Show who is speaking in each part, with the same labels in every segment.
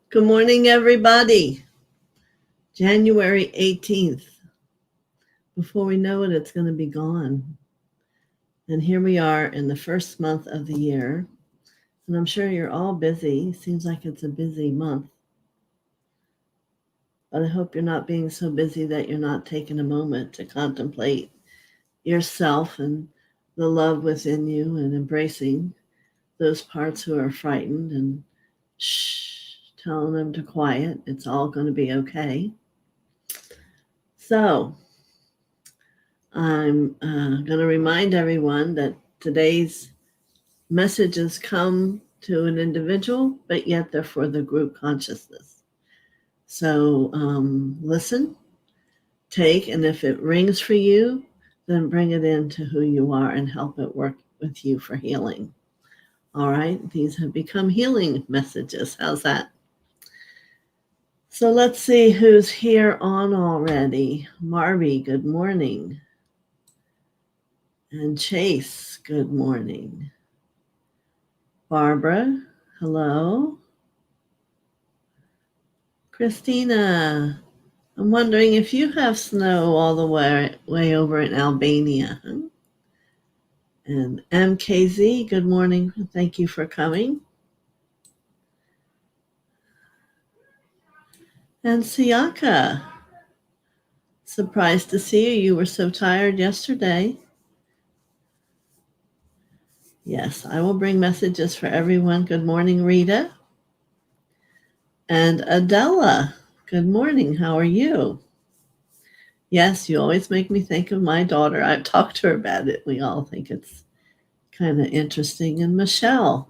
Speaker 1: Good morning, everybody. January 18th. Before we know it, it's going to be gone. And here we are in the first month of the year. And I'm sure you're all busy. Seems like it's a busy month. But I hope you're not being so busy that you're not taking a moment to contemplate yourself and the love within you and embracing those parts who are frightened and telling them to quiet. It's all going to be okay. So, I'm going to remind everyone that today's messages come to an individual, but yet they're for the group consciousness. So listen, take, and if it rings for you, then bring it into who you are and help it work with you for healing. All right, these have become healing messages. How's that? So let's see who's here on already. Marby, good morning. And Chase, good morning. Barbara, hello. Christina, I'm wondering if you have snow all the way over in Albania. Huh? And MKZ, good morning. Thank you for coming. And Siaka, surprised to see you. You were so tired yesterday. Yes, I will bring messages for everyone. Good morning, Rita. And Adela, good morning. How are you? Yes, you always make me think of my daughter. I've talked to her about it. We all think it's kind of interesting. And Michelle,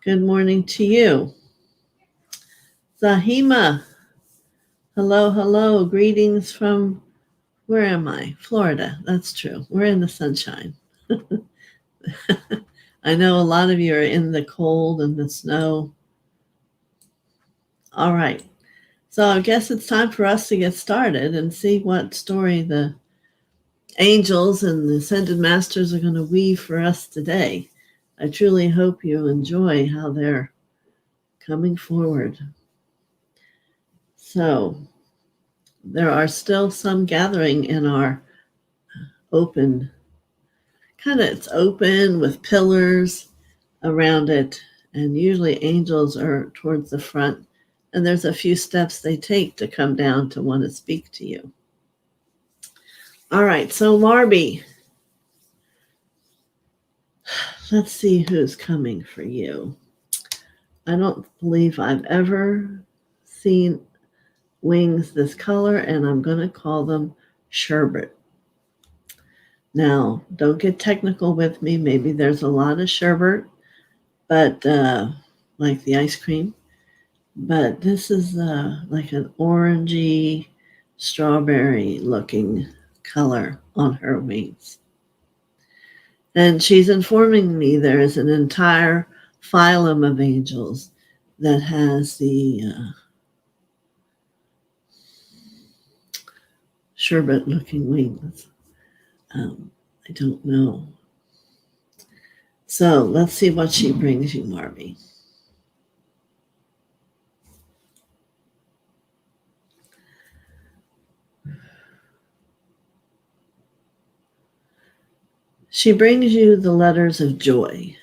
Speaker 1: good morning to you. Zahima, hello. Greetings from, where am I? Florida. That's true. We're in the sunshine. I know a lot of you are in the cold and the snow. All right. So I guess it's time for us to get started and see what story the angels and the ascended masters are going to weave for us today. I truly hope you enjoy how they're coming forward. So there are still some gathering in our open, it's open with pillars around it, and usually angels are towards the front, and there's a few steps they take to come down to want to speak to you. All right, so Marby, let's see who's coming for you. I don't believe I've ever seen wings this color, and I'm going to call them sherbet. Now, don't get technical with me. Maybe there's a lot of sherbet, but like the ice cream. But this is like an orangey, strawberry looking color on her wings. And she's informing me there is an entire phylum of angels that has the sherbet looking wings. I don't know. So let's see what she brings you, Marby. She brings you the letters of joy.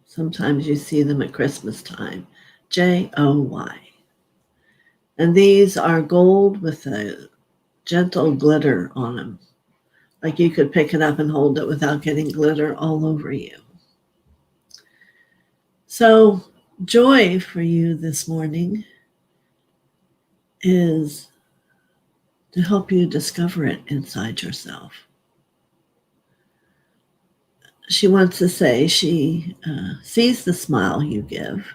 Speaker 1: Sometimes you see them at Christmas time. Joy. And these are gold with a gentle glitter on them. Like you could pick it up and hold it without getting glitter all over you. So joy for you this morning is to help you discover it inside yourself. She wants to say she sees the smile you give,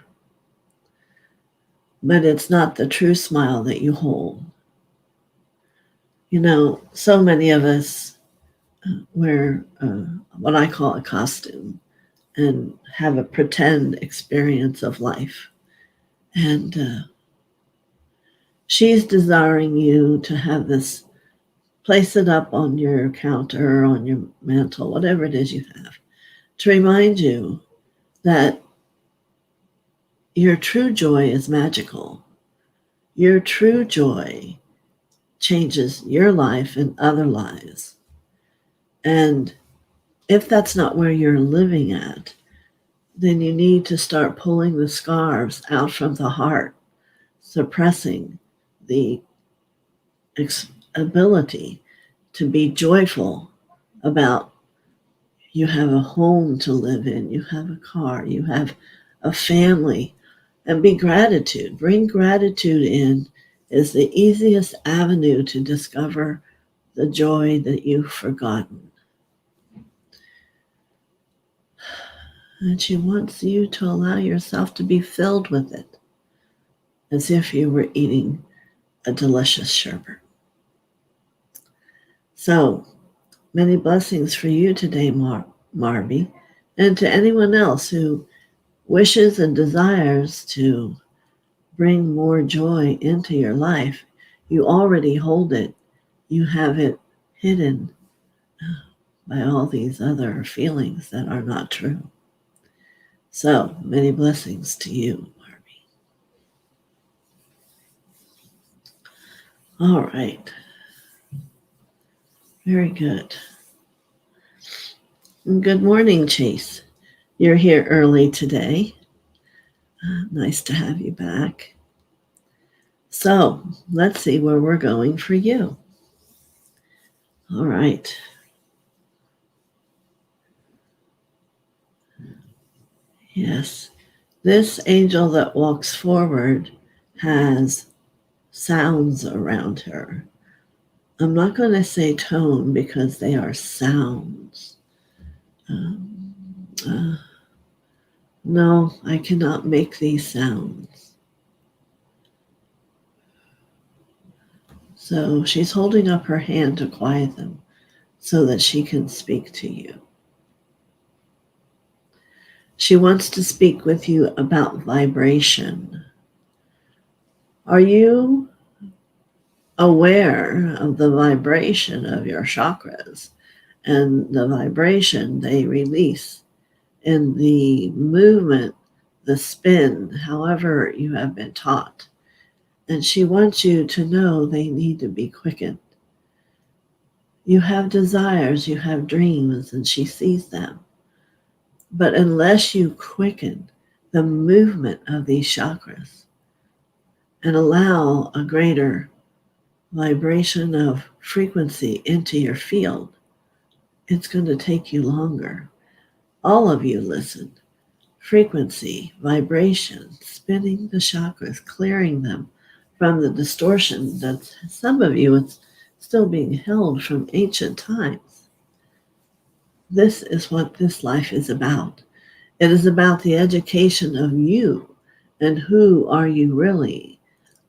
Speaker 1: but it's not the true smile that you hold. You know, so many of us wear what I call a costume and have a pretend experience of life. And she's desiring you to have this, place it up on your counter or on your mantle, whatever it is you have, to remind you that Your true joy is magical. Your true joy changes your life and other lives. And if that's not where you're living at, then you need to start pulling the scarves out from the heart, suppressing the ability to be joyful about you have a home to live in, you have a car, you have a family, and be gratitude. Bring gratitude in is the easiest avenue to discover the joy that you've forgotten. And she wants you to allow yourself to be filled with it as if you were eating a delicious sherbet. So, many blessings for you today, Marby, and to anyone else who wishes and desires to bring more joy into your life. You already hold it. You have it hidden by all these other feelings that are not true. So, many blessings to you, Marby. All right. Very good. And good morning, Chase. You're here early today. Nice to have you back. So, let's see where we're going for you. All right. Yes. This angel that walks forward has sounds around her. I'm not going to say tone because they are sounds. No, I cannot make these sounds. So she's holding up her hand to quiet them so that she can speak to you. She wants to speak with you about vibration. Are you aware of the vibration of your chakras and the vibration they release in the movement, the spin, however you have been taught? And she wants you to know they need to be quickened. You have desires, you have dreams, and she sees them. But unless you quicken the movement of these chakras and allow a greater vibration of frequency into your field, it's going to take you longer. All of you listen. Frequency, vibration, spinning the chakras, clearing them from the distortion that some of you it's still being held from ancient times. This is what this life is about. It is about the education of you and who are you really?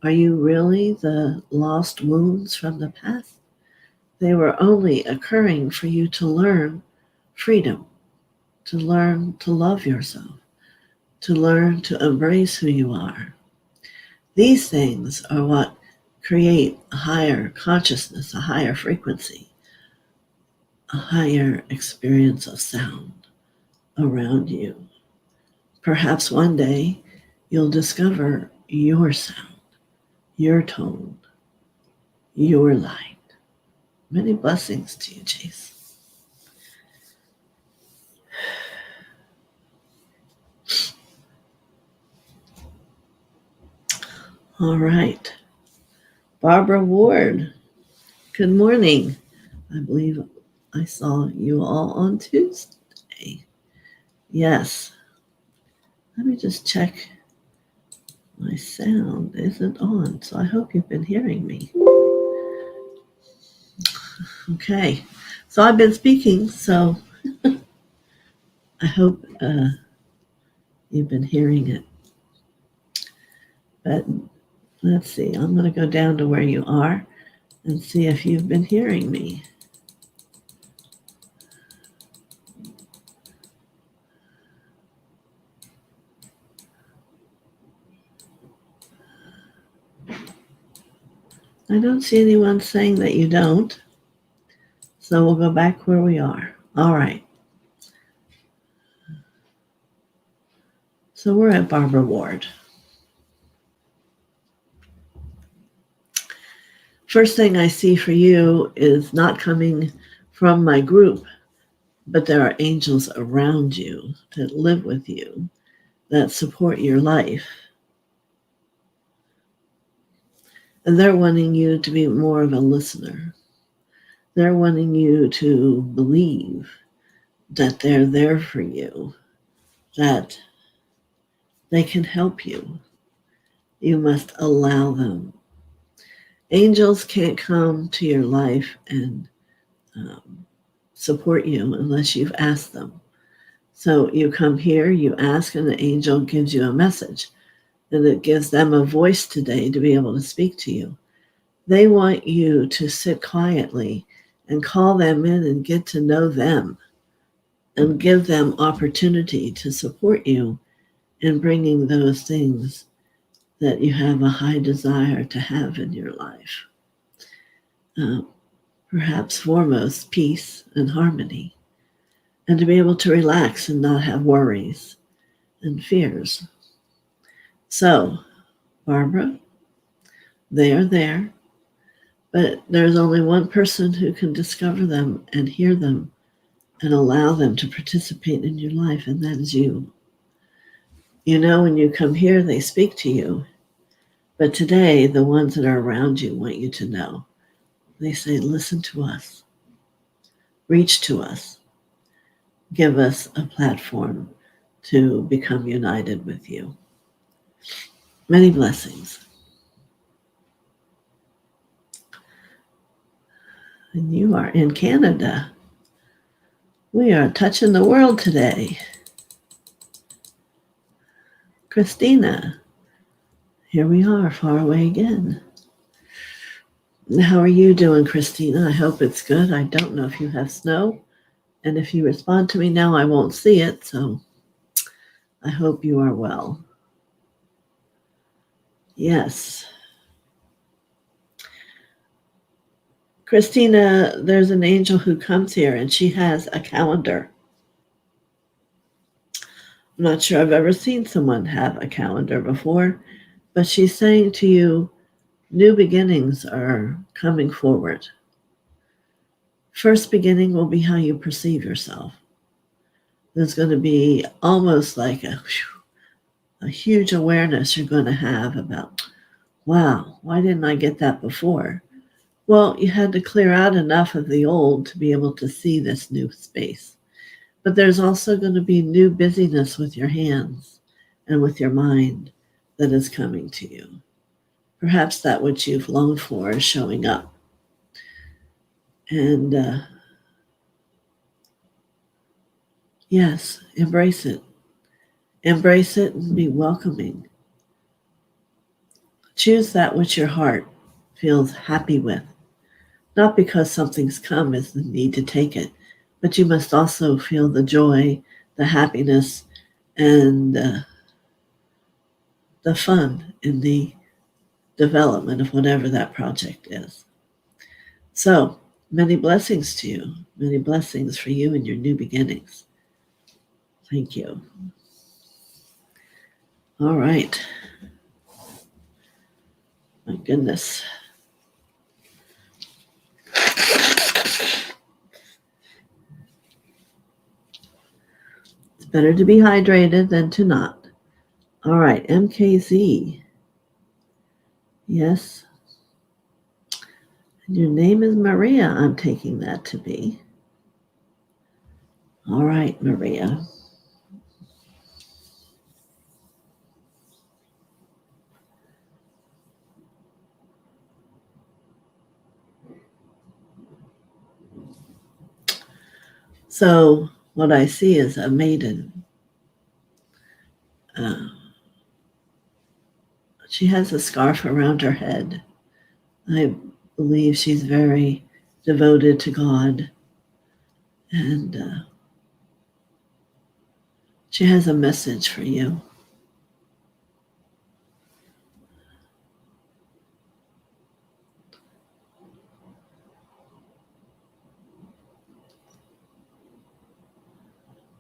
Speaker 1: Are you really the lost wounds from the past? They were only occurring for you to learn freedom, to learn to love yourself, to learn to embrace who you are. These things are what create a higher consciousness, a higher frequency, a higher experience of sound around you. Perhaps one day you'll discover your sound, your tone, your light. Many blessings to you, Chase. All right. Barbara Ward, good morning. I believe I saw you all on Tuesday. Yes. Let me just check. My sound isn't on, so I hope you've been hearing me. Okay. So I've been speaking, so I hope you've been hearing it. But let's see. I'm going to go down to where you are and see if you've been hearing me. I don't see anyone saying that you don't. So we'll go back where we are. All right. So we're at Barbara Ward. First thing I see for you is not coming from my group, but there are angels around you that live with you, that support your life. And they're wanting you to be more of a listener. They're wanting you to believe that they're there for you, that they can help you. You must allow them. Angels can't come to your life and support you unless you've asked them. So you come here, you ask, and the angel gives you a message. And it gives them a voice today to be able to speak to you. They want you to sit quietly and call them in and get to know them and give them opportunity to support you in bringing those things that you have a high desire to have in your life. Perhaps foremost, peace and harmony, and to be able to relax and not have worries and fears. So, Barbara, they are there, but there's only one person who can discover them and hear them and allow them to participate in your life, and that is you. You know, when you come here, they speak to you. But today, the ones that are around you want you to know. They say, listen to us, reach to us, give us a platform to become united with you. Many blessings. And you are in Canada. We are touching the world today. Christina, here we are, far away again. How are you doing, Christina? I hope it's good. I don't know if you have snow. And if you respond to me now, I won't see it. So I hope you are well. Yes. Christina, there's an angel who comes here and she has a calendar. I'm not sure I've ever seen someone have a calendar before, but she's saying to you, new beginnings are coming forward. First beginning will be how you perceive yourself. There's going to be almost like a huge awareness you're going to have about, wow, why didn't I get that before? Well, you had to clear out enough of the old to be able to see this new space. But there's also going to be new busyness with your hands and with your mind that is coming to you. Perhaps that which you've longed for is showing up. And yes, embrace it. Embrace it and be welcoming. Choose that which your heart feels happy with. Not because something's come is the need to take it, but you must also feel the joy, the happiness, and the fun in the development of whatever that project is. So, many blessings to you. Many blessings for you and your new beginnings. Thank you. All right. My goodness. It's better to be hydrated than to not. All right, MKZ. Yes. And your name is Maria, I'm taking that to be. All right, Maria. So what I see is a maiden. She has a scarf around her head. I believe she's very devoted to God. And she has a message for you.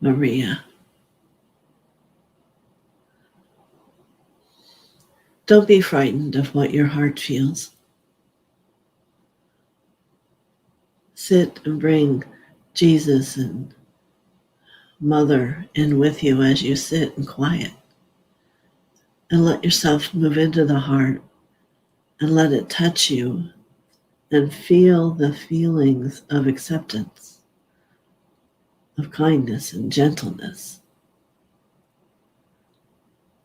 Speaker 1: Maria. Don't be frightened of what your heart feels. Sit and bring Jesus and Mother in with you as you sit in quiet. And let yourself move into the heart and let it touch you and feel the feelings of acceptance, of kindness and gentleness.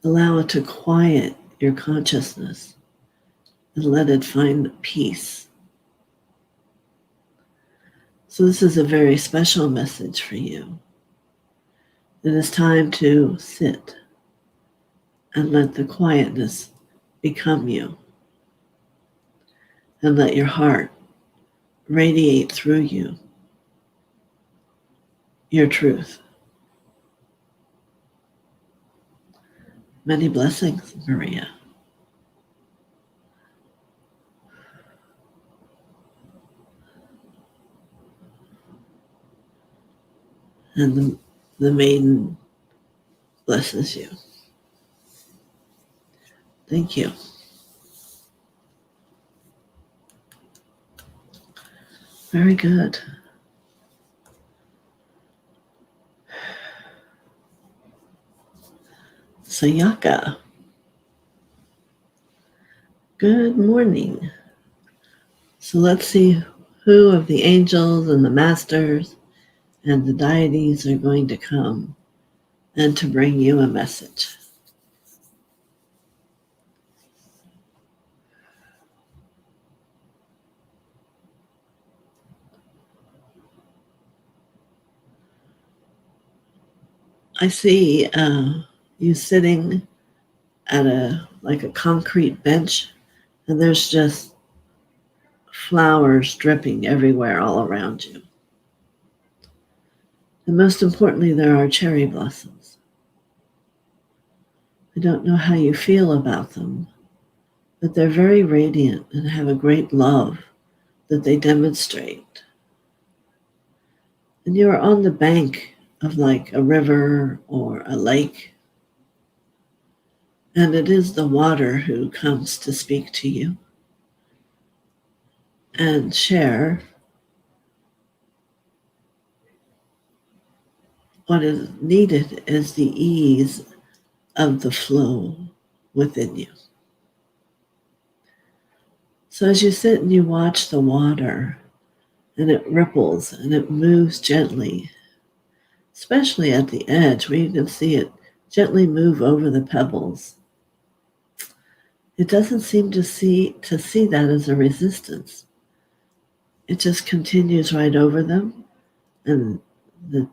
Speaker 1: Allow it to quiet your consciousness and let it find peace. So this is a very special message for you. It is time to sit and let the quietness become you, and let your heart radiate through you your truth. Many blessings, Maria. And the maiden blesses you. Thank you. Very good. Sayaka, good morning. So let's see who of the angels and the masters and the deities are going to come and to bring you a message. I see you sitting at a concrete bench, and there's just flowers dripping everywhere all around you. And most importantly, there are cherry blossoms. I don't know how you feel about them, but they're very radiant and have a great love that they demonstrate. And you're on the bank of like a river or a lake, and it is the water who comes to speak to you and share what is needed is the ease of the flow within you. So as you sit and you watch the water, and it ripples and it moves gently, especially at the edge where you can see it gently move over the pebbles. It doesn't seem to see that as a resistance. It just continues right over them, and the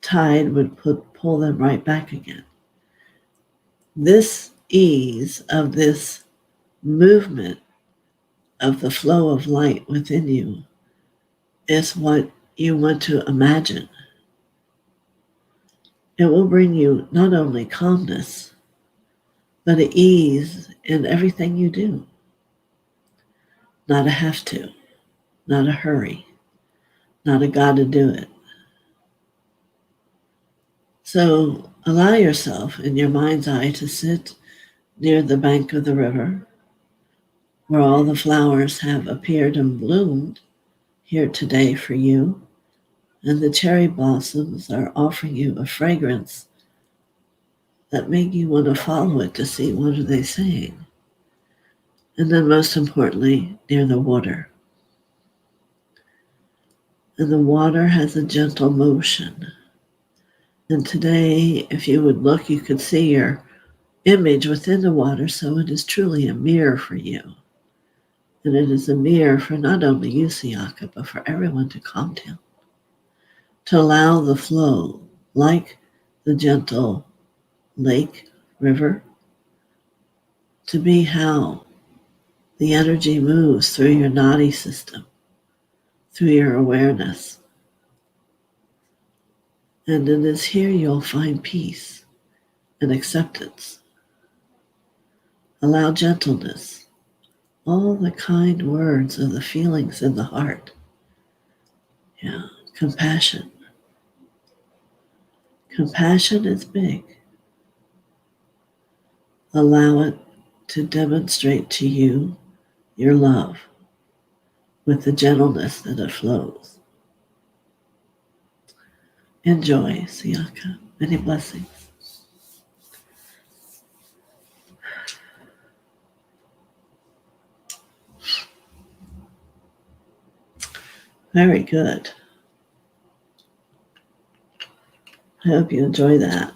Speaker 1: tide would pull them right back again. This ease of this movement of the flow of light within you is what you want to imagine. It will bring you not only calmness, but an ease in everything you do. Not a have to, not a hurry, not a gotta do it. So allow yourself in your mind's eye to sit near the bank of the river where all the flowers have appeared and bloomed here today for you, and the cherry blossoms are offering you a fragrance that make you want to follow it to see what are they saying. And then most importantly, near the water. And the water has a gentle motion. And today, if you would look, you could see your image within the water, so it is truly a mirror for you. And it is a mirror for not only you, Sayaka, but for everyone to calm down, to allow the flow, like the gentle lake, river, to be how the energy moves through your nadi system, through your awareness. And it is here you'll find peace and acceptance. Allow gentleness, all the kind words of the feelings in the heart. Yeah, compassion. Compassion is big. Allow it to demonstrate to you your love with the gentleness that it flows. Enjoy, Siaka. Many blessings. Very good. I hope you enjoy that.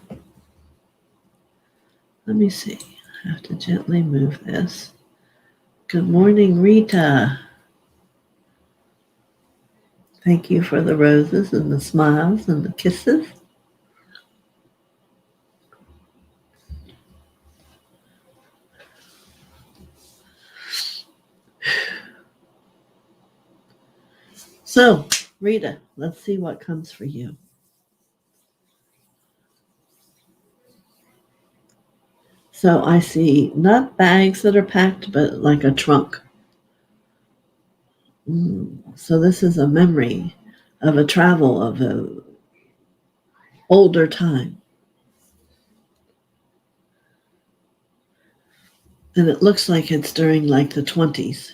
Speaker 1: Let me see. I have to gently move this. Good morning, Rita. Thank you for the roses and the smiles and the kisses. So, Rita, let's see what comes for you. So I see not bags that are packed, but like a trunk. So this is a memory of a travel of a older time. And it looks like it's during like the 20s.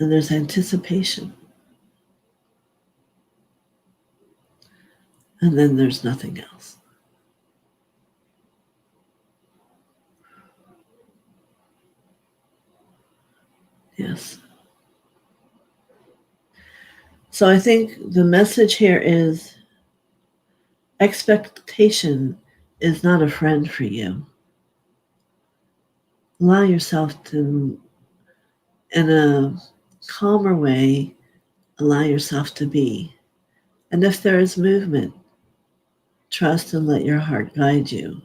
Speaker 1: And there's anticipation. And then there's nothing else. Yes. So I think the message here is expectation is not a friend for you. Allow yourself to, in a calmer way, allow yourself to be. And if there is movement, trust and let your heart guide you.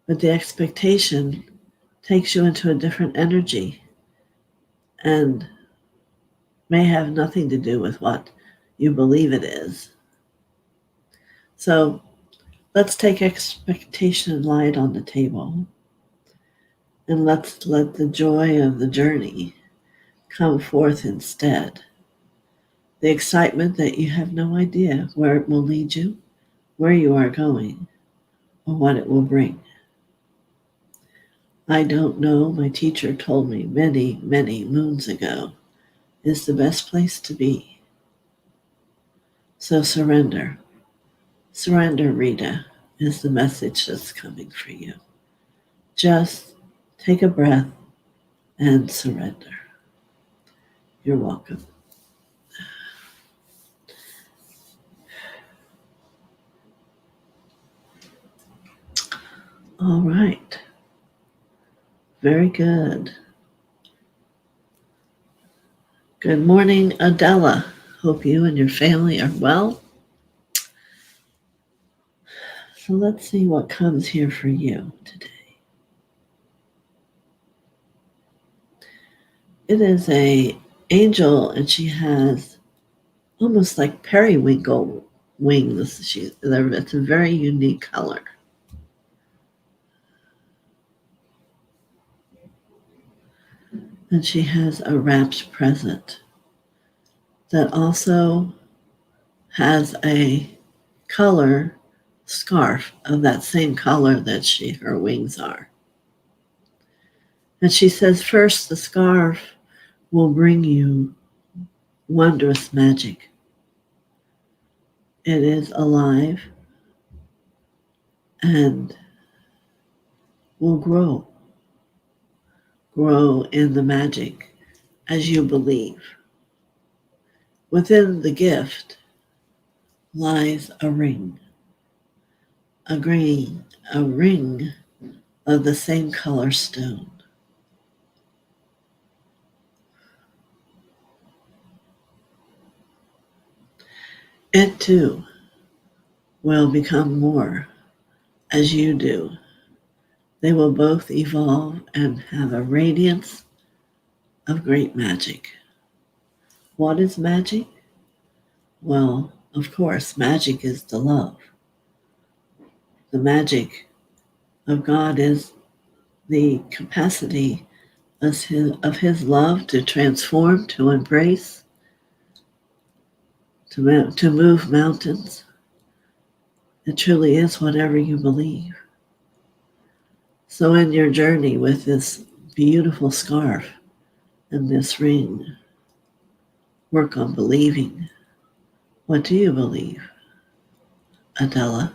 Speaker 1: But the expectation takes you into a different energy and may have nothing to do with what you believe it is. So let's take expectation and lie it on the table. And let's let the joy of the journey come forth instead. The excitement that you have no idea where it will lead you, where you are going, or what it will bring. I don't know, my teacher told me many, many moons ago, is the best place to be. So surrender. Surrender, Rita, is the message that's coming for you. Just take a breath and surrender. You're welcome. All right. Very good. Good morning, Adela. Hope you and your family are well. So let's see what comes here for you today. It is an angel, and she has almost like periwinkle wings. It's a very unique color. And she has a wrapped present that also has a color scarf of that same color that her wings are. And she says, first, the scarf will bring you wondrous magic. It is alive and will grow in the magic as you believe. Within the gift lies a ring of the same color stone. It too will become more as you do. They will both evolve and have a radiance of great magic. What is magic? Well, of course, magic is the love. The magic of God is the capacity of his love to transform, to embrace, to move mountains, It truly is whatever you believe. So in your journey with this beautiful scarf and this ring, work on believing. What do you believe, Adela?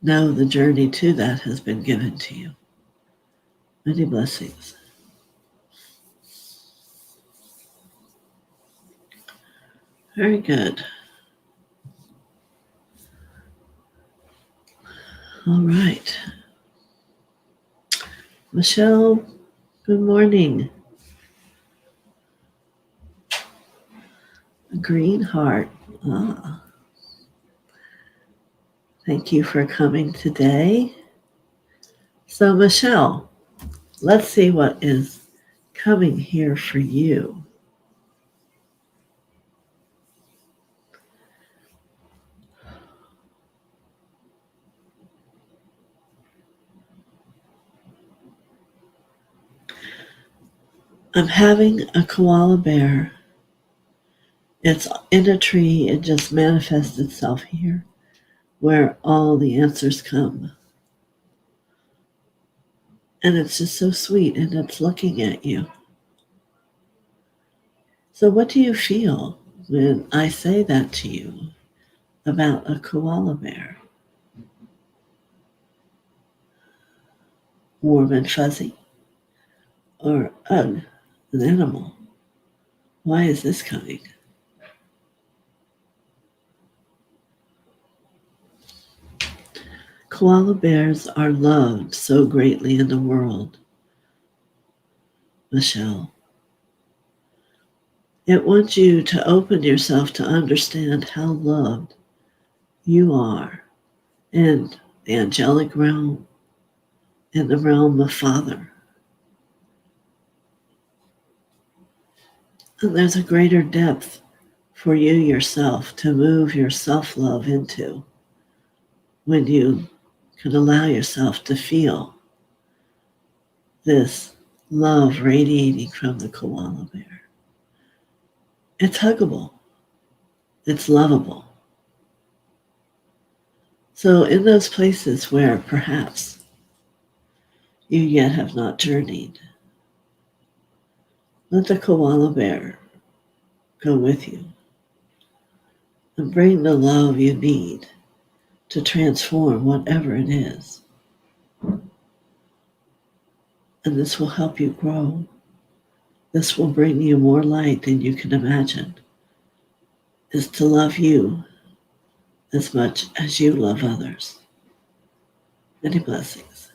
Speaker 1: Know the journey to that has been given to you. Many blessings. Very good. All right. Michelle, good morning. A green heart. Ah, thank you for coming today. So, Michelle, let's see what is coming here for you. I'm having a koala bear. It's in a tree. It just manifests itself here where all the answers come. And it's just so sweet, and it's looking at you. So what do you feel when I say that to you about a koala bear? Warm and fuzzy? Or, ugh, an animal? Why is this coming? Koala bears are loved so greatly in the world, Michelle. It wants you to open yourself to understand how loved you are in the angelic realm, in the realm of Father. And there's a greater depth for you yourself to move your self-love into when you can allow yourself to feel this love radiating from the koala bear. It's huggable. It's lovable. So in those places where perhaps you yet have not journeyed, let the koala bear go with you and bring the love you need to transform whatever it is. And this will help you grow. This will bring you more light than you can imagine, is to love you as much as you love others. Many blessings.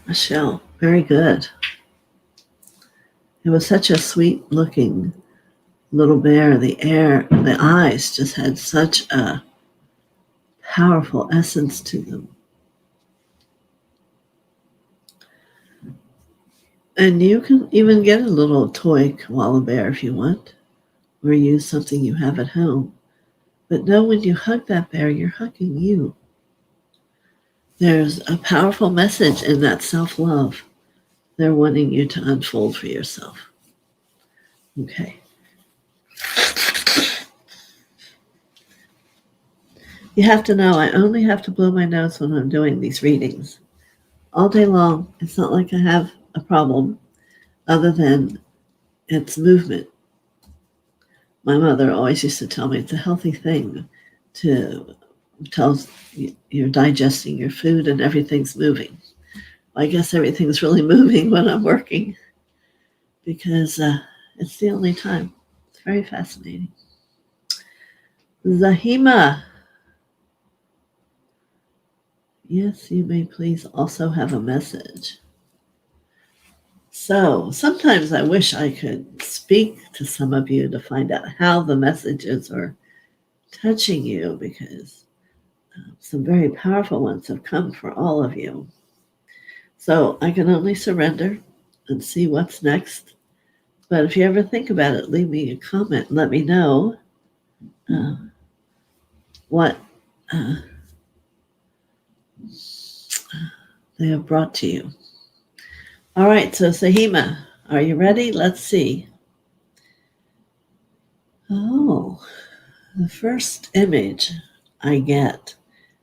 Speaker 1: Michelle, very good. It was such a sweet looking little bear. The eyes just had such a powerful essence to them. And you can even get a little toy koala bear if you want, or use something you have at home. But know when you hug that bear, you're hugging you. There's a powerful message in that self-love they're wanting you to unfold for yourself. Okay. You have to know I only have to blow my nose when I'm doing these readings. All day long, it's not like I have a problem other than it's movement. My mother always used to tell me it's a healthy thing to tell you're digesting your food and everything's moving. I guess everything's really moving when I'm working because it's the only time. It's very fascinating. Zahima. Yes, you may please also have a message. So sometimes I wish I could speak to some of you to find out how the messages are touching you, because some very powerful ones have come for all of you. So I can only surrender and see what's next. But if you ever think about it, leave me a comment and let me know what they have brought to you. All right, so Sahima, are you ready? Let's see. Oh, the first image I get,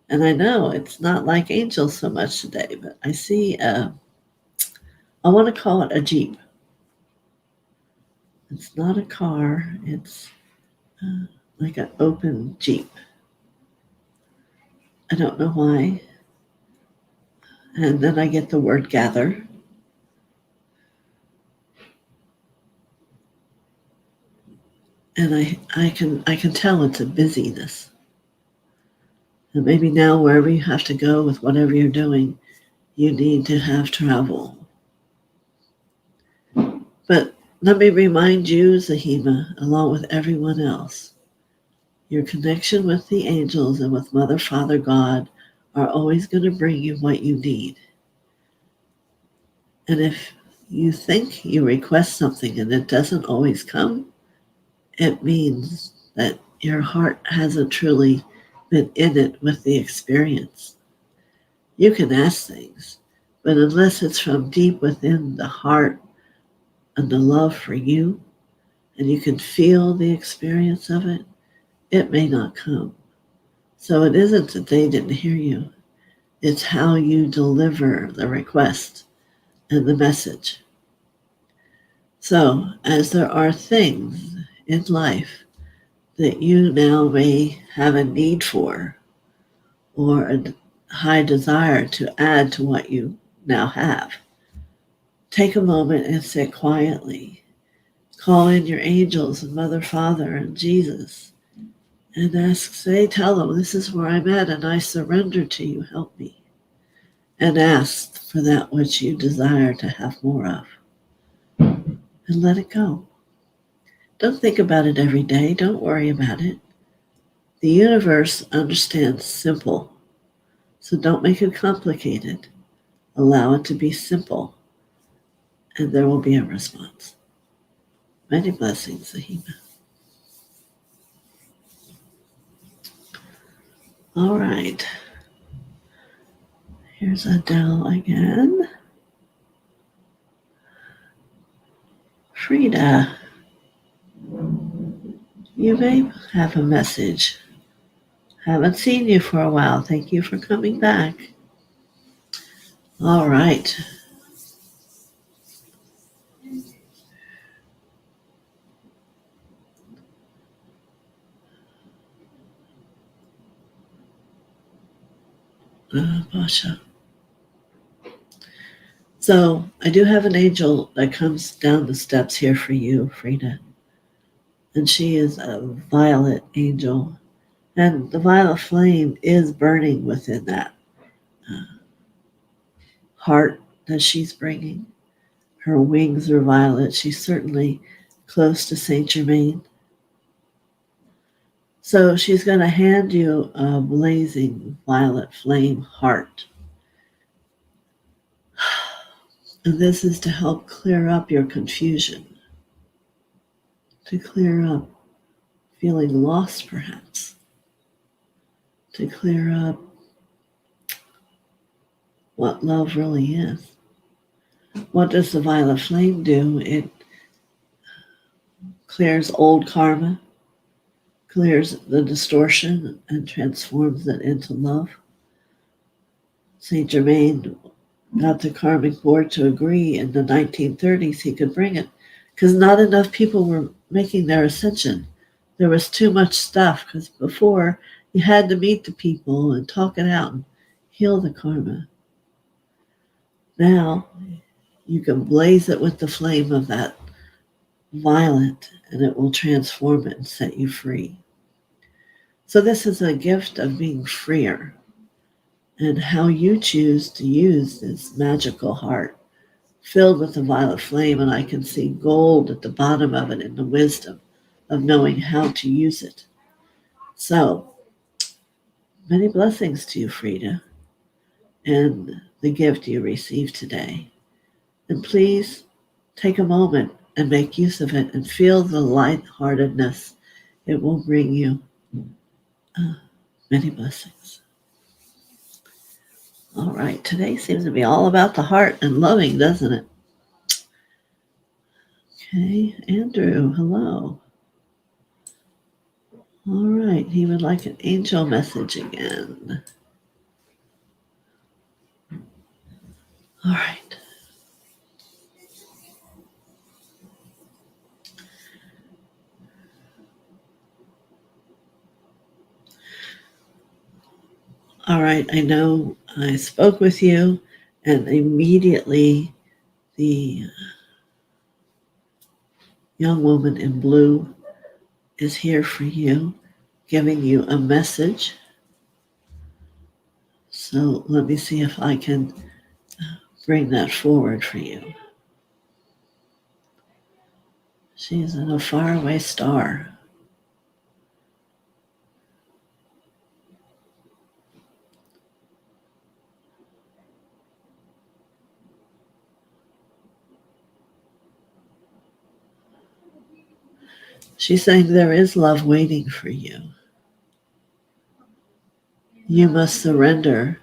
Speaker 1: and I know it's not like angels so much today, but I see I want to call it a Jeep. It's not a car, it's like an open Jeep. I don't know why. And then I get the word gather. And I can tell it's a busyness. And maybe now wherever you have to go with whatever you're doing, you need to have travel. But let me remind you, Zahima, along with everyone else, your connection with the angels and with Mother, Father, God are always going to bring you what you need. And if you think you request something and it doesn't always come, it means that your heart hasn't truly been in it with the experience. You can ask things, but unless it's from deep within the heart and the love for you, and you can feel the experience of it, it may not come. So it isn't that they didn't hear you, it's how you deliver the request and the message. So, as there are things in life that you now may have a need for or a high desire to add to what you now have, take a moment and sit quietly. Call in your angels and Mother, Father, and Jesus and tell them, this is where I'm at and I surrender to you, help me. And ask for that which you desire to have more of. And let it go. Don't think about it every day. Don't worry about it. The universe understands simple. So don't make it complicated. Allow it to be simple. And there will be a response. Many blessings, Sahima. All right. Here's Adele again. Frida, you may have a message. Haven't seen you for a while. Thank you for coming back. All right. Basha. So I do have an angel that comes down the steps here for you, Frida. And she is a violet angel. And the violet flame is burning within that heart that she's bringing. Her wings are violet. She's certainly close to Saint Germain. So she's going to hand you a blazing violet flame heart. And this is to help clear up your confusion, to clear up feeling lost perhaps, to clear up what love really is. What does the violet flame do? It clears old karma, clears the distortion, and transforms it into love. Saint Germain got the karmic board to agree in the 1930s he could bring it because not enough people were making their ascension. There was too much stuff because before you had to meet the people and talk it out and heal the karma. Now you can blaze it with the flame of that violet and it will transform it and set you free. So this is a gift of being freer and how you choose to use this magical heart filled with the violet flame, and I can see gold at the bottom of it in the wisdom of knowing how to use it. So, many blessings to you, Frida, and the gift you received today. And please take a moment and make use of it and feel the lightheartedness it will bring you. Many blessings. All right, today seems to be all about the heart and loving, doesn't it? Okay, Andrew, hello. All right, he would like an angel message again. All right. All right, I know I spoke with you, and immediately the young woman in blue is here for you, giving you a message. So let me see if I can bring that forward for you. She's in a faraway star. She's saying there is love waiting for you. You must surrender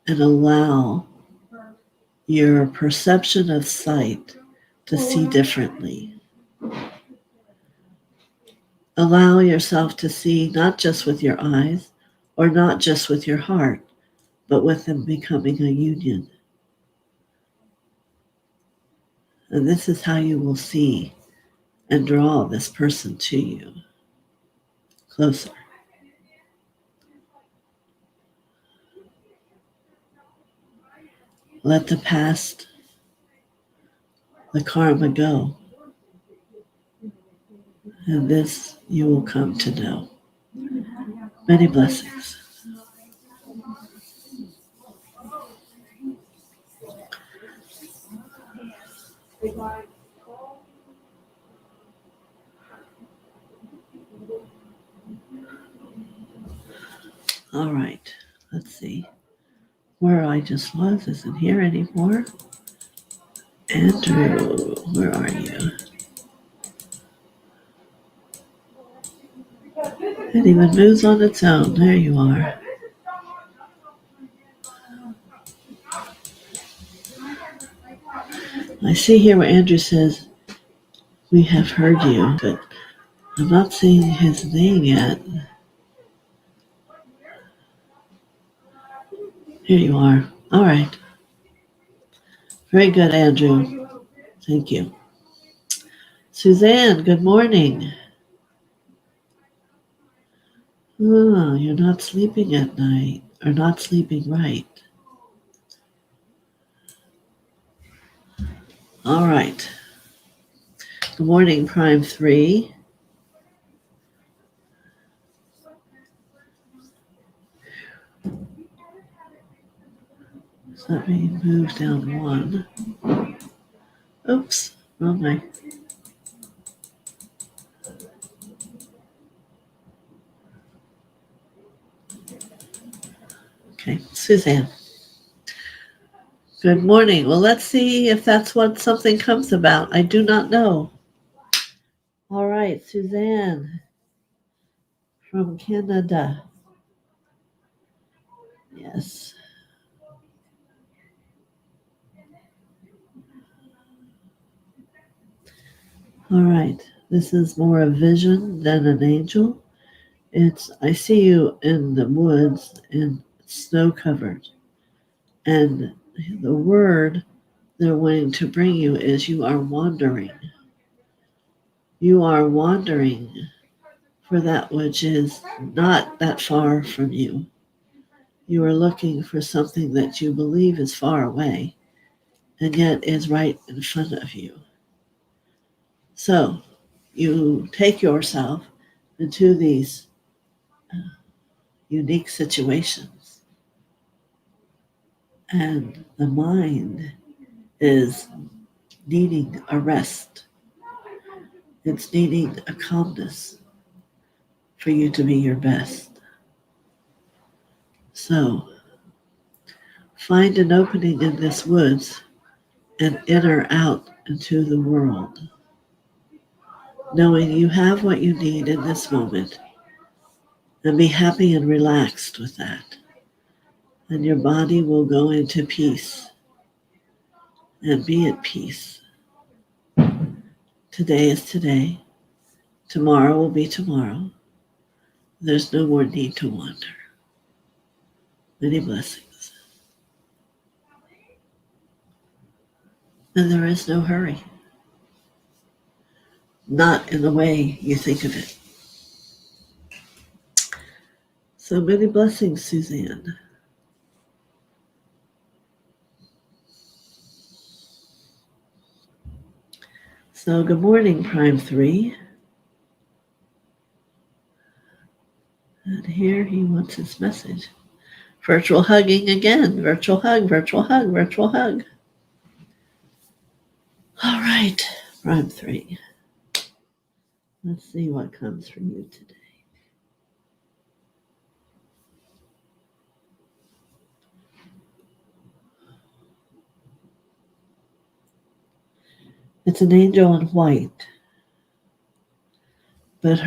Speaker 1: and allow your perception of sight to see differently. Allow yourself to see not just with your eyes or not just with your heart, but with them becoming a union. And this is how you will see and draw this person to you closer. Let the past, the karma go, and this you will come to know. Many blessings. All right, let's see. Where I just was isn't here anymore. Andrew, where are you? It even moves on its own. There you are. I see here where Andrew says, we have heard you, but I'm not seeing his name yet. Here you are. All right. Very good, Andrew. Thank you. Suzanne, good morning. Oh, you're not sleeping at night, or not sleeping right. All right. Good morning, Prime 3. So let me move down 1. Oops, wrong way. Okay, Suzanne. Good morning. Well, let's see if that's what something comes about. I do not know. All right, Suzanne from Canada. Yes. All right. This is more a vision than an angel. I see you in the woods and snow covered. And the word they're wanting to bring you is you are wandering. You are wandering for that which is not that far from you. You are looking for something that you believe is far away and yet is right in front of you. So you take yourself into these unique situations, and the mind is needing a rest. It's needing a calmness for you to be your best. So find an opening in this woods and enter out into the world, knowing you have what you need in this moment, and be happy and relaxed with that. and your body will go into peace and be at peace. Today is today. Tomorrow will be tomorrow. There's no more need to wander. Many blessings. And there is no hurry. Not in the way you think of it. So many blessings, Suzanne. So good morning, Prime 3. And here he wants his message. Virtual hugging again. Virtual hug, virtual hug, virtual hug. All right, Prime 3. Let's see what comes for you today. It's an angel in white, but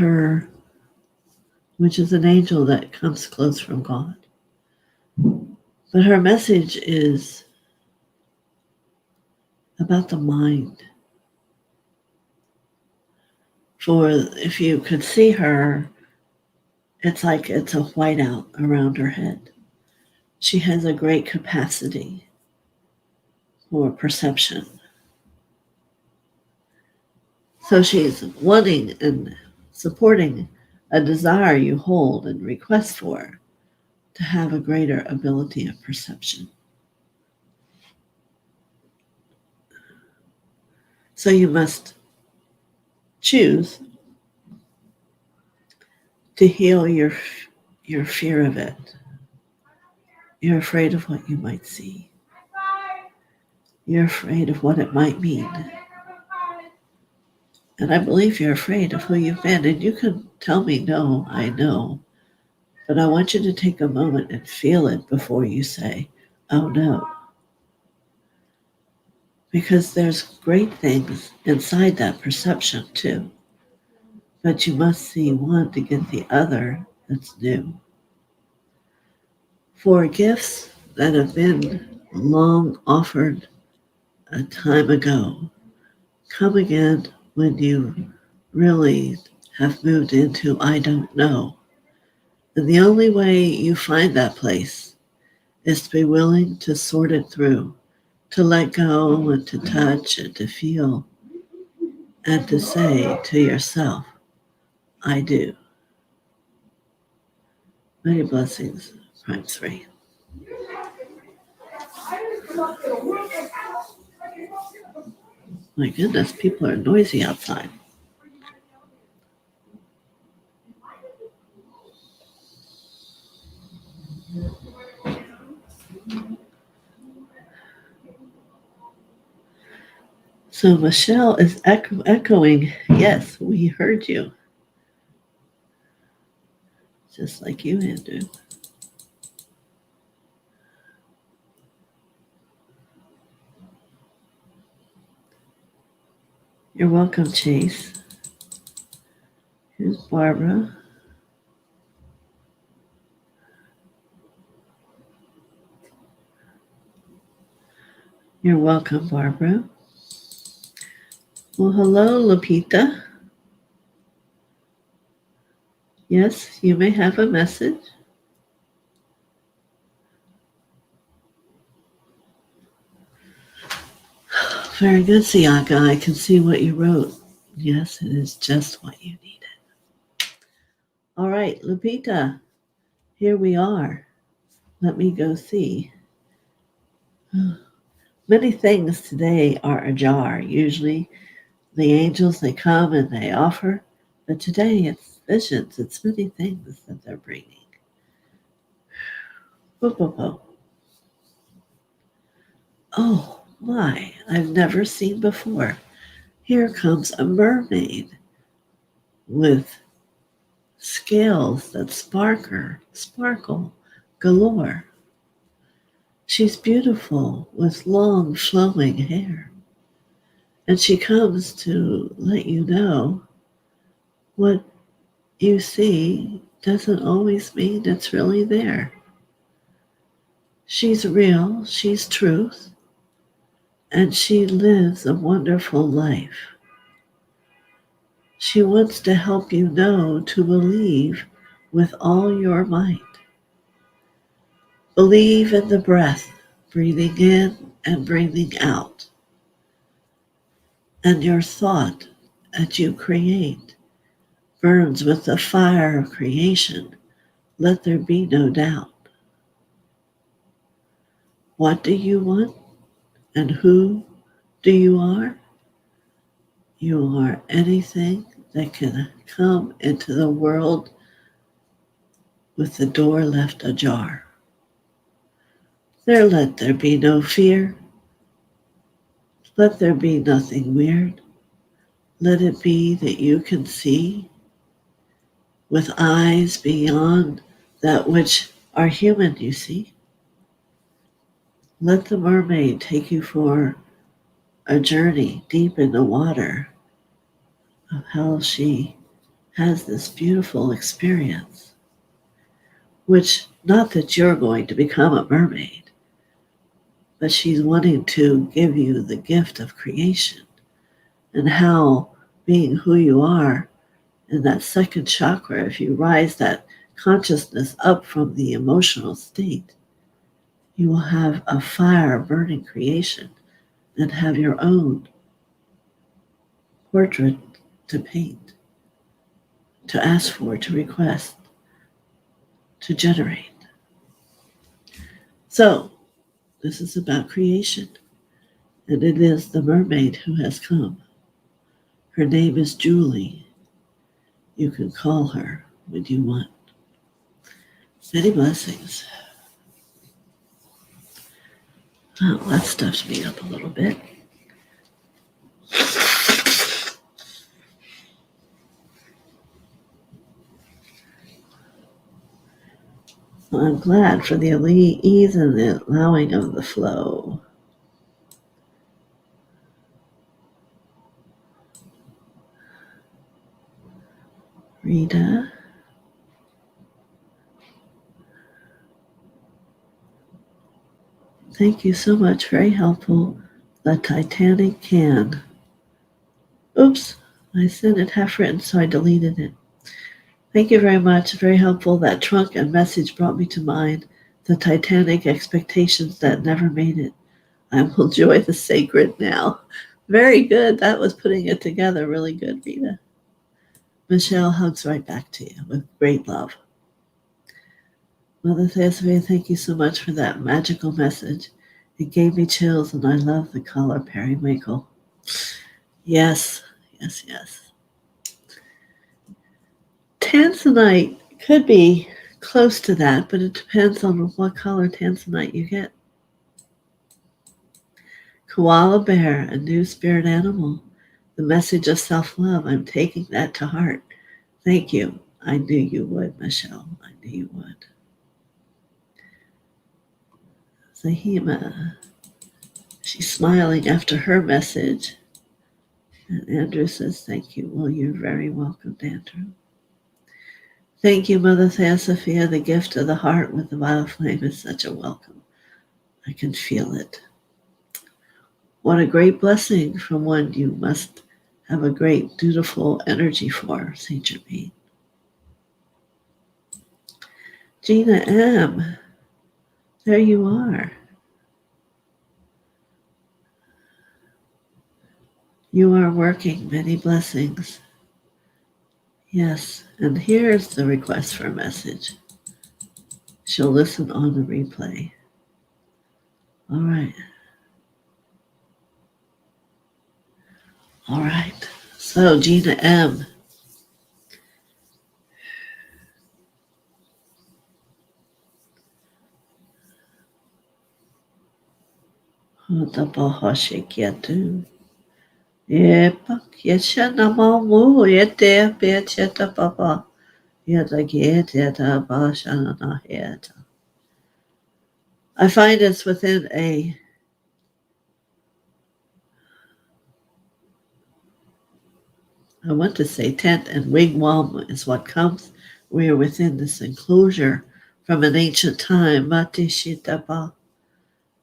Speaker 1: which is an angel that comes close from God. But her message is about the mind. For if you could see her, it's like it's a whiteout around her head. She has a great capacity for perception. So she's wanting and supporting a desire you hold and request for to have a greater ability of perception. So you must choose to heal your fear of it. You're afraid of what you might see. You're afraid of what it might mean. And I believe you're afraid of who you've been. And you can tell me, no, I know. But I want you to take a moment and feel it before you say, oh no. Because there's great things inside that perception too. But you must see one to get the other that's new. For gifts that have been long offered a time ago, come again when you really have moved into I don't know. And the only way you find that place is to be willing to sort it through, to let go and to touch and to feel and to say to yourself, I do. Many blessings, Prime 3. My goodness, people are noisy outside. So Michelle is echoing, yes, we heard you. Just like you, Andrew. You're welcome, Chase. Here's Barbara. You're welcome, Barbara. Well, hello, Lupita. Yes, you may have a message. Very good, Siaka. I can see what you wrote. Yes, it is just what you needed. All right, Lupita, here we are. Let me go see. Many things today are ajar. Usually the angels, they come and they offer. But today it's visions. It's many things that they're bringing. Oh, my. I've never seen before. Here comes a mermaid with scales that sparkle galore. She's beautiful with long flowing hair. And she comes to let you know what you see doesn't always mean it's really there. She's real, she's truth, and she lives a wonderful life. She wants to help you know to believe with all your might. Believe in the breath, breathing in and breathing out, and your thought that you create burns with the fire of creation. Let there be no doubt. What do you want and who do you are? You are anything that can come into the world with the door left ajar. Let there be no fear. Let there be nothing weird. Let it be that you can see with eyes beyond that which are human, you see. Let the mermaid take you for a journey deep in the water of how she has this beautiful experience, which, not that you're going to become a mermaid, but she's wanting to give you the gift of creation and how being who you are in that second chakra, if you rise that consciousness up from the emotional state, you will have a fire burning creation and have your own portrait to paint, to ask for, to request, to generate. So, this is about creation, and it is the mermaid who has come. Her name is Julie. You can call her when you want. Many blessings. Oh, that stuffs me up a little bit. Well, I'm glad for the ease and the allowing of the flow. Rita. Thank you so much. Very helpful. The Titanic can. Oops, I sent it half written, so I deleted it. Thank you very much. Very helpful. That trunk and message brought me to mind the Titanic expectations that never made it. I will enjoy the sacred now. Very good. That was putting it together really good, Rita. Michelle, hugs right back to you with great love. Mother TheoSophia, thank you so much for that magical message. It gave me chills, and I love the color periwinkle. Yes, yes, yes. Tanzanite could be close to that, but it depends on what color tanzanite you get. Koala bear, a new spirit animal. The message of self-love. I'm taking that to heart. Thank you. I knew you would, Michelle. I knew you would. Zahima. She's smiling after her message. And Andrew says, thank you. Well, you're very welcome, Andrew. Thank you, Mother TheoSophia. The gift of the heart with the violet flame is such a welcome. I can feel it. What a great blessing from one you must have a great, dutiful energy for, Saint Germain. Gina M., there you are. You are working. Many blessings. Yes, and here's the request for a message. She'll listen on the replay. All right. All right. So, Gina M. Hotabahoshikietu. Yepak yeshanamamu yete piacheta papa. I find it's within I want to say tent and wigwam is what comes. We are within this enclosure from an ancient time.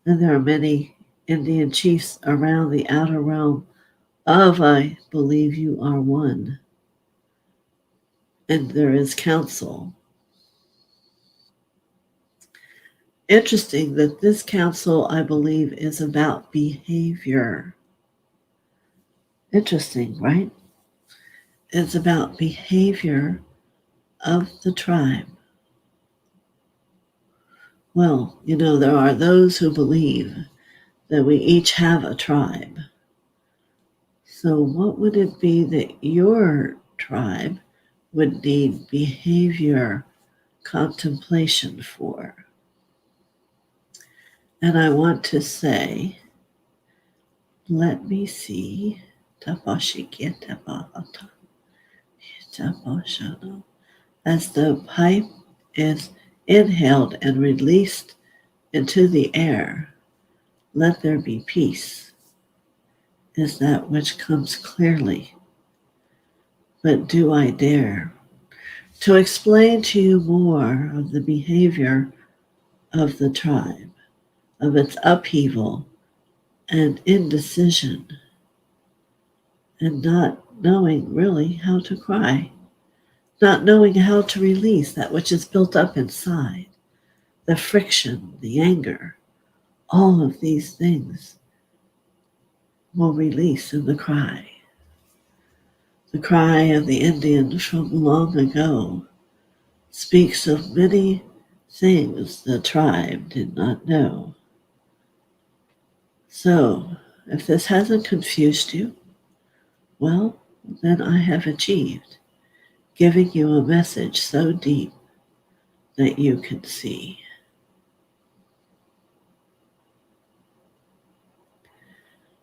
Speaker 1: And there are many Indian chiefs around the outer realm of I believe you are one. And there is council. Interesting that this council, I believe, is about behavior. Interesting, right? It's about behavior of the tribe. Well, there are those who believe that we each have a tribe. So, what would it be that your tribe would need behavior contemplation for? And I want to say, let me see. As the pipe is inhaled and released into the air, let there be peace, is that which comes clearly. But do I dare to explain to you more of the behavior of the tribe, of its upheaval and indecision, and not knowing really how to cry, not knowing how to release that which is built up inside, the friction, the anger, all of these things will release in the cry. The cry of the Indian from long ago speaks of many things the tribe did not know. So, if this hasn't confused you, well, then I have achieved, giving you a message so deep that you can see.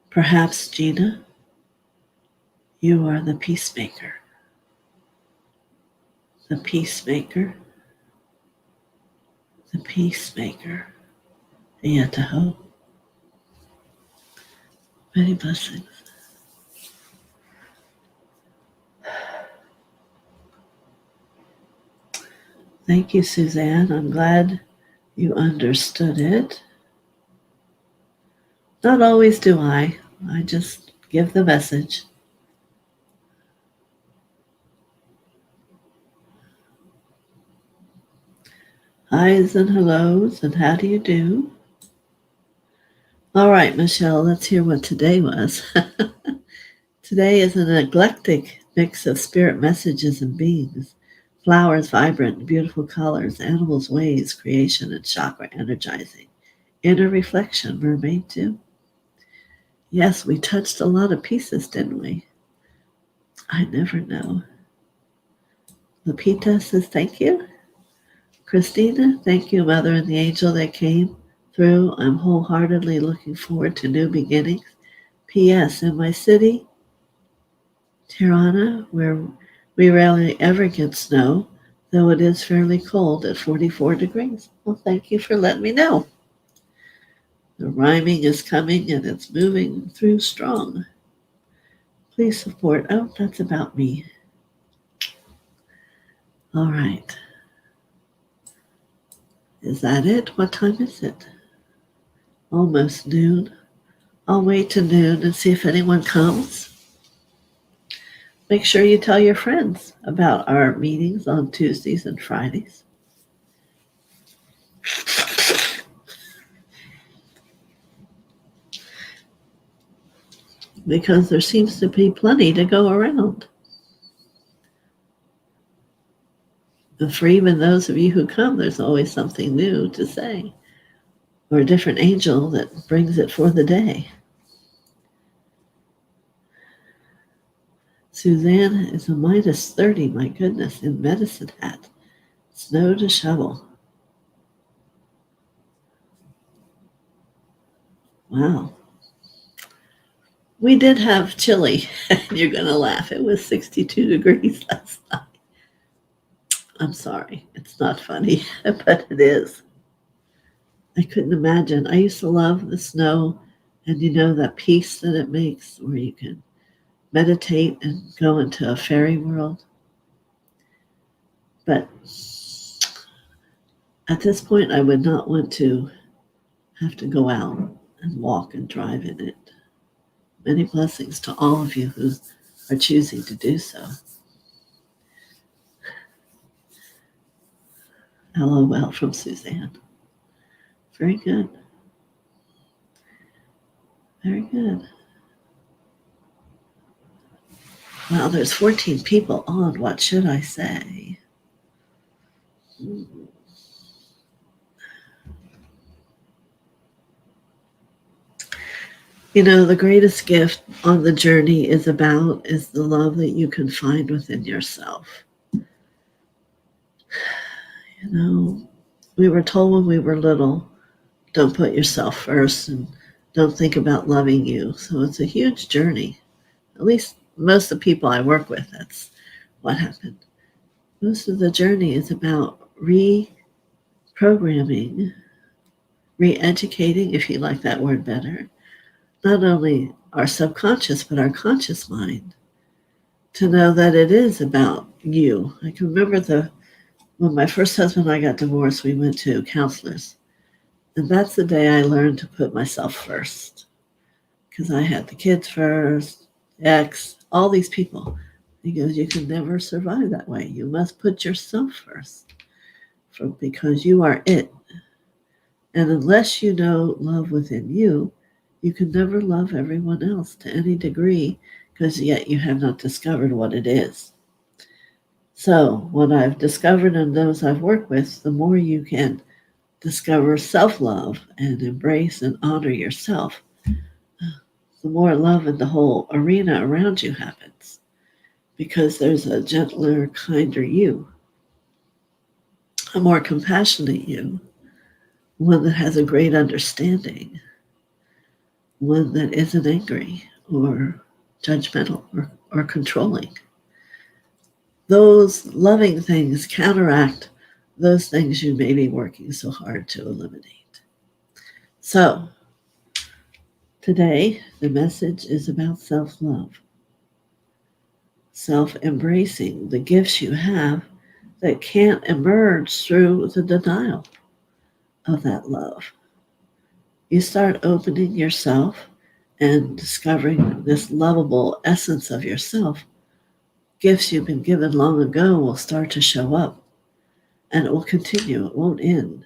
Speaker 1: Perhaps, Gina, you are the peacemaker. The peacemaker. The peacemaker. Yataho. Many blessings. Thank you, Suzanne. I'm glad you understood it. Not always do I. I just give the message. Hi's and hellos, and how do you do? All right, Michelle, let's hear what today was. Today is an eclectic mix of spirit messages and beings. Flowers, vibrant, beautiful colors, animals, ways, creation, and chakra energizing. Inner reflection, mermaid too. Yes, we touched a lot of pieces, didn't we? I never know. Lupita says thank you. Christina, thank you, Mother and the angel that came through. I'm wholeheartedly looking forward to new beginnings. P.S. In my city, Tirana, where we rarely ever get snow, though it is fairly cold at 44 degrees. Well, thank you for letting me know. The rhyming is coming and it's moving through strong. Please support. Oh, that's about me. All right. Is that it? What time is it? Almost noon. I'll wait till noon and see if anyone comes. Make sure you tell your friends about our meetings on Tuesdays and Fridays. Because there seems to be plenty to go around. And for even those of you who come, there's always something new to say, or a different angel that brings it for the day. Suzanne is a minus 30, my goodness, in medicine hat. Snow to shovel. Wow. We did have chili. You're going to laugh. It was 62 degrees last night. I'm sorry. It's not funny, but it is. I couldn't imagine. I used to love the snow and that peace that it makes where you can meditate and go into a fairy world. But at this point, I would not want to have to go out and walk and drive in it. Many blessings to all of you who are choosing to do so. LOL from Suzanne. Very good. Very good. Well, there's 14 people on. What should I say? You know, the greatest gift on the journey is the love that you can find within yourself. You know, we were told when we were little, don't put yourself first and don't think about loving you. So it's a huge journey. At least most of the people I work with, that's what happened. Most of the journey is about reprogramming, re-educating, if you like that word better, not only our subconscious, but our conscious mind, to know that it is about you. I can remember when my first husband and I got divorced, we went to counselors. And that's the day I learned to put myself first. Because I had the kids first, ex, all these people. He goes, you can never survive that way. You must put yourself first because you are it. And unless you know love within you, you can never love everyone else to any degree because yet you have not discovered what it is. So what I've discovered and those I've worked with, the more you can discover self-love and embrace and honor yourself, the more love in the whole arena around you happens because there's a gentler, kinder you, a more compassionate you, one that has a great understanding, one that isn't angry or judgmental or controlling. Those loving things counteract those things you may be working so hard to eliminate. So, today, the message is about self-love, self-embracing the gifts you have that can't emerge through the denial of that love. You start opening yourself and discovering this lovable essence of yourself. Gifts you've been given long ago will start to show up, and it will continue. It won't end,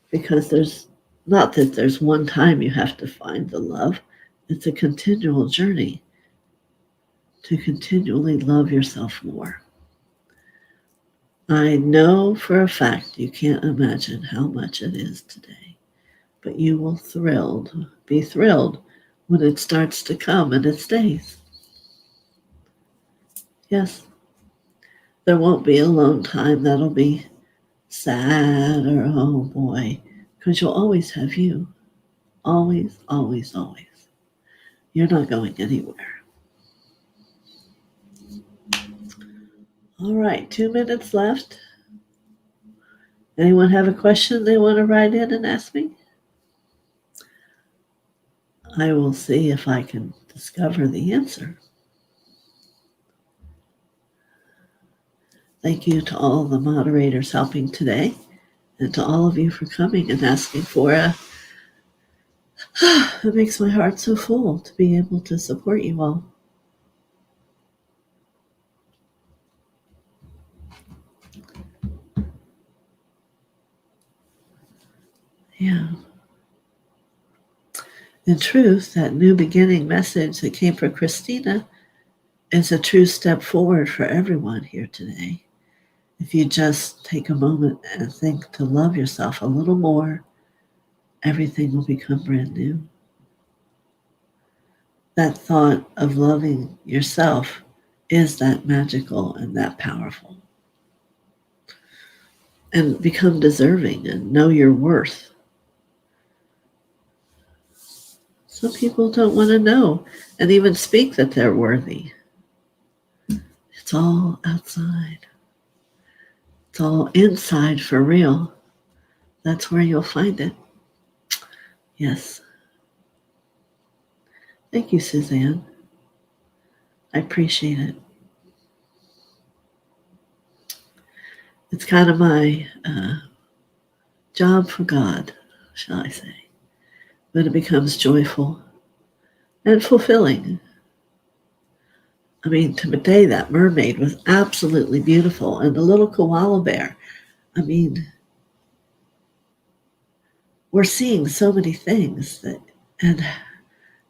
Speaker 1: because there's not that there's one time you have to find the love. It's a continual journey to continually love yourself more. I know for a fact you can't imagine how much it is today, but you will be thrilled when it starts to come and it stays. Yes, there won't be a lone time that'll be sad or oh boy, because you'll always have you. Always, always, always. You're not going anywhere. All right, 2 minutes left. Anyone have a question they want to write in and ask me? I will see if I can discover the answer. Thank you to all the moderators helping today, and to all of you for coming and asking for it makes my heart so full to be able to support you all. Yeah. In truth, that new beginning message that came from Christina is a true step forward for everyone here today. If you just take a moment and think to love yourself a little more, everything will become brand new. That thought of loving yourself is that magical and that powerful. And become deserving and know your worth. Some people don't want to know and even speak that they're worthy. It's all outside. It's all inside for real. That's where you'll find it. Yes. Thank you, Suzanne. I appreciate it. It's kind of my job for God, shall I say. but it becomes joyful and fulfilling. I mean, today that mermaid was absolutely beautiful, and the little koala bear. I mean, we're seeing so many things and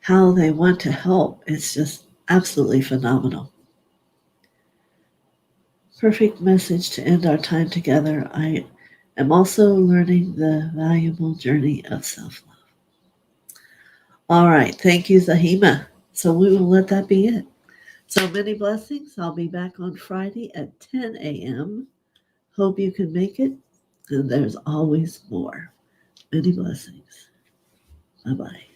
Speaker 1: how they want to help. It's just absolutely phenomenal. Perfect message to end our time together. I am also learning the valuable journey of self-love. All right. Thank you, Zahima. So we will let that be it. So many blessings. I'll be back on Friday at 10 a.m. Hope you can make it. And there's always more. Many blessings. Bye-bye.